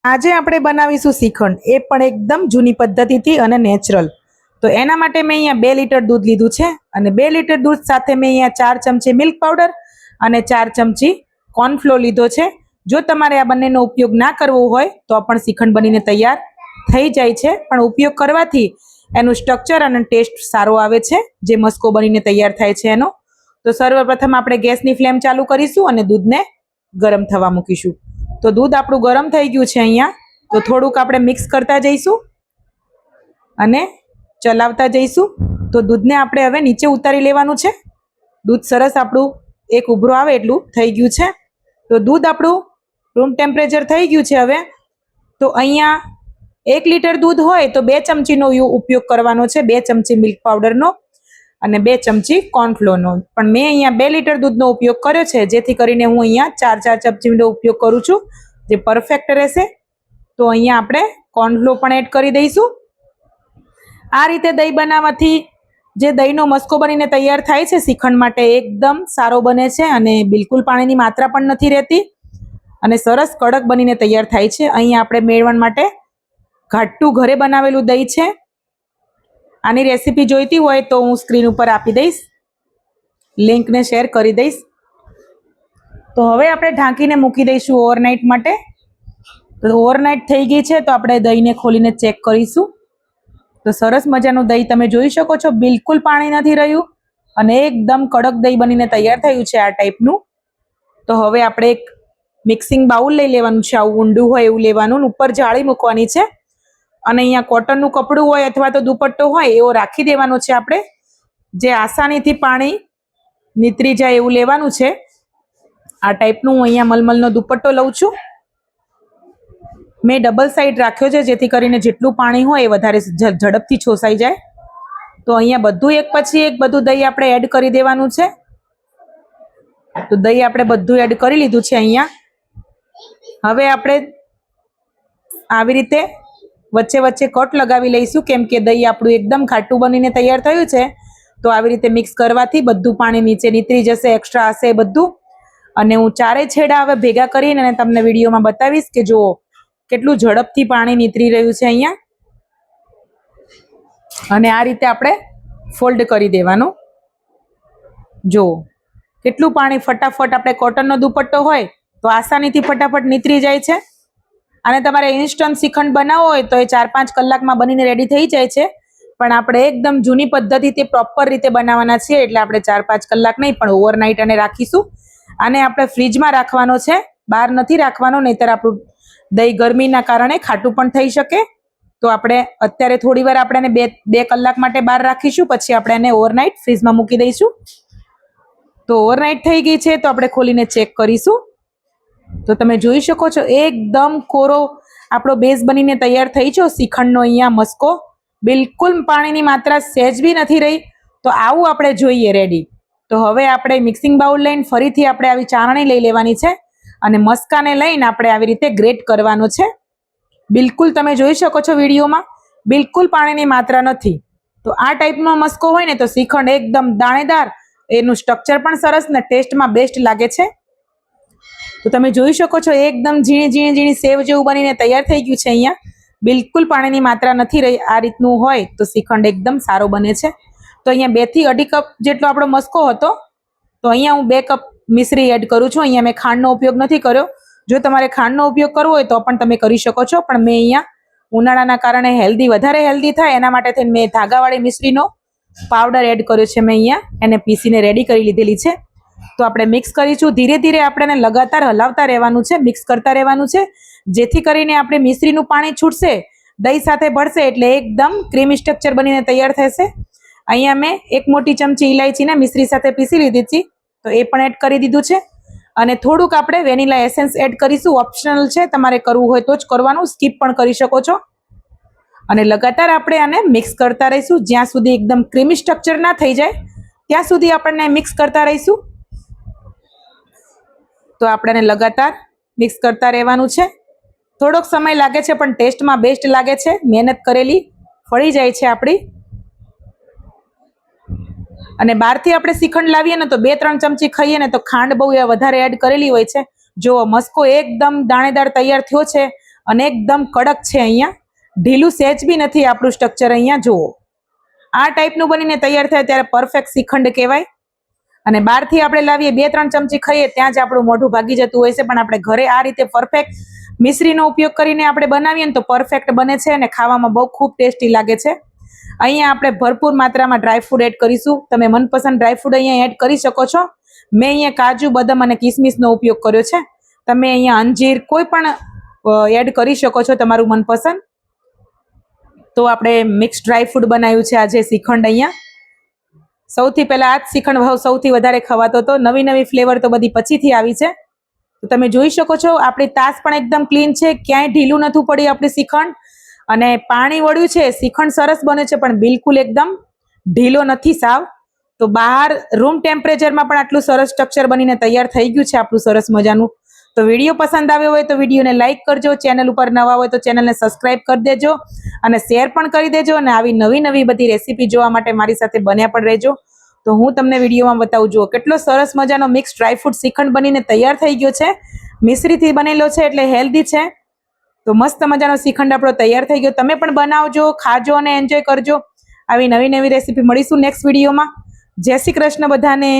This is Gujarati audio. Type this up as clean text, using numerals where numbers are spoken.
આજે આપણે બનાવીશું શ્રીખંડ, એ પણ એકદમ જૂની પદ્ધતિથી અને નેચરલ. તો એના માટે મેં અહીંયા 2 લીટર દૂધ લીધું છે અને 2 લીટર દૂધ સાથે મેં અહીંયા 4 ચમચી મિલ્ક પાવડર અને 4 ચમચી કોર્નફ્લોર લીધો છે. જો તમારે આ બંનેનો ઉપયોગ ના કરવો હોય તો પણ શ્રીખંડ બનીને તૈયાર થઈ જાય છે, પણ ઉપયોગ કરવાથી એનું સ્ટ્રક્ચર અને ટેસ્ટ સારો આવે છે, જે મસ્કો બનીને તૈયાર થાય છે એનો. તો સર્વપ્રથમ આપણે ગેસની ફ્લેમ ચાલુ કરીશું અને દૂધને ગરમ થવા મૂકીશું. તો દૂધ આપણું ગરમ થઈ ગયું છે અહીંયા. તો થોડુંક આપણે મિક્સ કરતા જઈશું અને ચલાવતા જઈશું. તો દૂધને આપણે હવે નીચે ઉતારી લેવાનું છે. દૂધ સરસ આપણું એક ઉભરો આવે એટલું થઈ ગયું છે. તો દૂધ આપણું રૂમ ટેમ્પરેચર થઈ ગયું છે હવે. તો અહીંયા 1 લીટર દૂધ હોય તો 2 ચમચીનો ઉપયોગ કરવાનો છે, 2 ચમચી મિલ્ક પાવડરનો અને 2 ચમચી કોર્નફ્લોરનો. પણ મેં અહીંયા 2 લીટર દૂધનો ઉપયોગ કર્યો છે, જેથી કરીને હું અહીંયા 4 ચમચીનો ઉપયોગ કરું છું, જે પરફેક્ટ રહેશે. તો અહીંયા આપણે કોર્નફ્લોર પણ એડ કરી દઈશું. આ રીતે દહીં બનાવવાથી જે દહીંનો મસ્કો બનીને તૈયાર થાય છે શ્રીખંડ માટે, એકદમ સારો બને છે અને બિલકુલ પાણીની માત્રા પણ નથી રહેતી અને સરસ કડક બનીને તૈયાર થાય છે. અહીંયા આપણે મેળવણ માટે ઘાટું ઘરે બનાવેલું દહીં છે. આની રેસીપી જોઈતી હોય તો હું સ્ક્રીન ઉપર આપી દઈશ, લિંકને શેર કરી દઈશ. તો હવે આપણે ઢાંકીને મૂકી દઈશું ઓવરનાઇટ માટે. તો ઓવરનાઇટ થઈ ગઈ છે, તો આપણે દહીંને ખોલીને ચેક કરીશું. તો સરસ મજાનું દહીં તમે જોઈ શકો છો, બિલકુલ પાણી નથી રહ્યું અને એકદમ કડક દહીં બનીને તૈયાર થયું છે આ ટાઈપનું. તો હવે આપણે એક મિક્સિંગ બાઉલ લઈ લેવાનું છે, આવું ઊંડું હોય એવું લેવાનું, ઉપર જાળી મૂકવાની છે અને અહીંયા કોટનનું કપડું હોય અથવા તો દુપટ્ટો હોય એવો રાખી દેવાનો છે આપણે, જે આસાનીથી પાણી નીતરી જાય એવું લેવાનું છે. આ ટાઈપનું હું અહીંયા મલમલનો દુપટ્ટો લઉં છું. મેં ડબલ સાઈડ રાખ્યો છે, જેથી કરીને જેટલું પાણી હોય એ વધારે ઝડપથી છોસાઈ જાય. તો અહીંયા બધું એક પછી એક બધું દહીં આપણે એડ કરી દેવાનું છે. તો દહીં આપણે બધું એડ કરી લીધું છે અહીંયા. હવે આપણે આવી રીતે વચ્ચે વચ્ચે કટ લગાવી લઈશું, કેમ કે દહીં આપણું એકદમ ઘાટું બનીને તૈયાર થયું છે. તો આવી રીતે મિક્સ કરવાથી બધું પાણી નીચે નીતરી જશે, એક્સ્ટ્રા હશે બધું. અને હું ચારે છેડા હવે ભેગા કરીને તમને વિડીયોમાં બતાવીશ કે જુઓ કેટલું ઝડપથી પાણી નીતરી રહ્યું છે અહીંયા. અને આ રીતે આપણે ફોલ્ડ કરી દેવાનું. જુઓ કેટલું પાણી ફટાફટ, આપણે કોટનનો દુપટ્ટો હોય તો આસાનીથી ફટાફટ નીતરી જાય છે. અને તમારે ઇન્સ્ટન્ટ શ્રીખંડ બનાવવો હોય તો એ 4-5 કલાકમાં બનીને રેડી થઈ જાય છે. પણ આપણે એકદમ જૂની પદ્ધતિથી પ્રોપર રીતે બનાવવાના છીએ, એટલે આપણે 4-5 કલાક નહીં પણ ઓવરનાઇટ આને રાખીશું. આને આપણે ફ્રીજમાં રાખવાનો છે, બહાર નથી રાખવાનો, નહીંતર આપણું દહીં ગરમીના કારણે ખાટું પણ થઈ શકે. તો આપણે અત્યારે થોડી વાર આપણે એને 2 કલાક માટે બહાર રાખીશું, પછી આપણે એને ઓવરનાઇટ ફ્રીજમાં મૂકી દઈશું. તો ઓવરનાઇટ થઈ ગઈ છે, તો આપણે ખોલીને ચેક કરીશું. તો તમે જોઈ શકો છો એકદમ કોરો આપણો બેઝ બનીને તૈયાર થઈ છે શ્રીખંડનો. અહીંયા મસ્કો બિલકુલ પાણીની માત્રા સહેજ બી નથી રહી. તો આવું આપણે જોઈએ રેડી. તો હવે આપણે મિક્સિંગ બાઉલ લઈને ફરીથી આપણે આવી ચારણી લઈ લેવાની છે અને મસ્કાને લઈને આપણે આવી રીતે ગ્રેટ કરવાનો છે. બિલકુલ તમે જોઈ શકો છો વિડીયોમાં, બિલકુલ પાણીની માત્રા નથી. તો આ ટાઈપનો મસ્કો હોય ને તો શ્રીખંડ એકદમ દાણેદાર, એનું સ્ટ્રક્ચર પણ સરસ ને ટેસ્ટમાં બેસ્ટ લાગે છે. તો તમે જોઈ શકો છો એકદમ ઝીણી ઝીણી સેવ જેવું બનીને તૈયાર થઈ ગયું છે અહીંયા. બિલકુલ પાણીની માત્રા નથી રહી. આ રીતનું હોય તો શ્રીખંડ એકદમ સારો બને છે. તો અહીંયા 2 થી 2.5 કપ જેટલો આપણો મસ્કો હતો, તો અહીંયા હું 2 કપ મિશ્રી એડ કરું છું. અહીંયા મેં ખાંડનો ઉપયોગ નથી કર્યો. જો તમારે ખાંડનો ઉપયોગ કરવો હોય તો પણ તમે કરી શકો છો, પણ મેં અહીંયા ઉનાળાના કારણે વધારે હેલ્ધી થાય એના માટે થઈને મેં ધાગાવાળી મિશ્રીનો પાવડર એડ કર્યો છે. મેં અહીંયા એને પીસીને રેડી કરી લીધેલી છે. તો આપણે મિક્સ કરીશું. ધીરે ધીરે આપણે લગાતાર હલાવતા રહેવાનું છે, મિક્સ કરતા રહેવાનું છે, જેથી કરીને આપણે મિશ્રીનું પાણી છૂટશે, દહીં સાથે ભળશે એટલે એકદમ ક્રીમી સ્ટ્રક્ચર બનીને તૈયાર થશે. અહીંયા મેં 1 મોટી ચમચી ઇલાયચીને મિશ્રી સાથે પીસી લીધી હતી, તો એ પણ એડ કરી દીધું છે. અને થોડુંક આપણે વેનીલા એસેન્સ એડ કરીશું, ઓપ્શનલ છે, તમારે કરવું હોય તો જ કરવાનું, સ્કીપ પણ કરી શકો છો. અને લગાતાર આપણે આને મિક્સ કરતા રહીશું જ્યાં સુધી એકદમ ક્રીમી સ્ટ્રક્ચર ના થઈ જાય ત્યાં સુધી આપણને મિક્સ કરતા રહીશું. તો આપણે લગાતાર મિક્સ કરતા રહેવાનું છે. થોડોક સમય લાગે છે પણ ટેસ્ટમાં બેસ્ટ લાગે છે. મહેનત કરેલી ફળી જાય છે આપણી. અને બહારથી આપણે શ્રીખંડ લાવીએ ને તો 2-3 ચમચી ખાઈએ ને તો ખાંડ બહુ વધારે એડ કરેલી હોય છે. જો મસ્કો એકદમ દાણેદાર તૈયાર થયો છે અને એકદમ કડક છે. અહીંયા ઢીલું સહેજ બી નથી આપણું સ્ટ્રક્ચર. અહીંયા જુઓ, આ ટાઈપનું બનીને તૈયાર થાય ત્યારે પરફેક્ટ શ્રીખંડ કહેવાય. અને બહારથી આપણે લાવીએ 2-3 ચમચી ખાઈએ ત્યાં જ આપણું મોઢું ભાગી જતું હોય છે, પણ આપણે ઘરે આ રીતે પરફેક્ટ મિશ્રીનો ઉપયોગ કરીને આપણે બનાવીએ ને તો પરફેક્ટ બને છે અને ખાવામાં બહુ ખૂબ ટેસ્ટી લાગે છે. અહીંયા આપણે ભરપૂર માત્રામાં ડ્રાયફ્રૂટ એડ કરીશું. તમે મનપસંદ ડ્રાયફ્રૂટ અહીંયા એડ કરી શકો છો. મેં અહીંયા કાજુ, બદામ અને કિસમિસનો ઉપયોગ કર્યો છે. તમે અહીંયા અંજીર કોઈ પણ એડ કરી શકો છો તમારું મનપસંદ. તો આપણે મિક્સ ડ્રાયફ્રૂટ બનાવ્યું છે આજે શ્રીખંડ. અહીંયા સૌથી પહેલા આ જ શ્રીખંડ સૌથી વધારે ખવાતો હતો. નવી નવી ફ્લેવર તો બધી પછીથી આવી છે. તો તમે જોઈ શકો છો આપણી તાસ પણ એકદમ ક્લીન છે, ક્યાંય ઢીલું નથી પડી આપણી શ્રીખંડ. અને પાણી વળ્યું છે, શ્રીખંડ સરસ બને છે પણ બિલકુલ એકદમ ઢીલો નથી સાવ. તો બહાર રૂમ ટેમ્પરેચરમાં પણ આટલું સરસ સ્ટ્રક્ચર બનીને તૈયાર થઈ ગયું છે આપણું સરસ મજાનું. તો વિડીયો પસંદ આવ્યો હોય તો વિડીયોને લાઇક કરજો, ચેનલ ઉપર નવા હોય તો ચેનલને સબસ્ક્રાઇબ કરી દેજો અને શેર પણ કરી દેજો. અને આવી નવી નવી બધી રેસીપી જોવા માટે મારી સાથે બન્યા પણ રહેજો. તો હું તમને વિડીયોમાં બતાવું. જુઓ કેટલો સરસ મજાનો મિક્સ ડ્રાયફ્રૂટ શ્રીખંડ બનીને તૈયાર થઈ ગયો છે. મિશ્રીથી બનેલો છે એટલે હેલ્ધી છે. તો મસ્ત મજાનો શ્રીખંડ આપણો તૈયાર થઈ ગયો. તમે પણ બનાવજો, ખાજો અને એન્જોય કરજો. આવી નવી નવી રેસીપી મળીશું નેક્સ્ટ વિડીયોમાં. જય શ્રી કૃષ્ણ બધાને.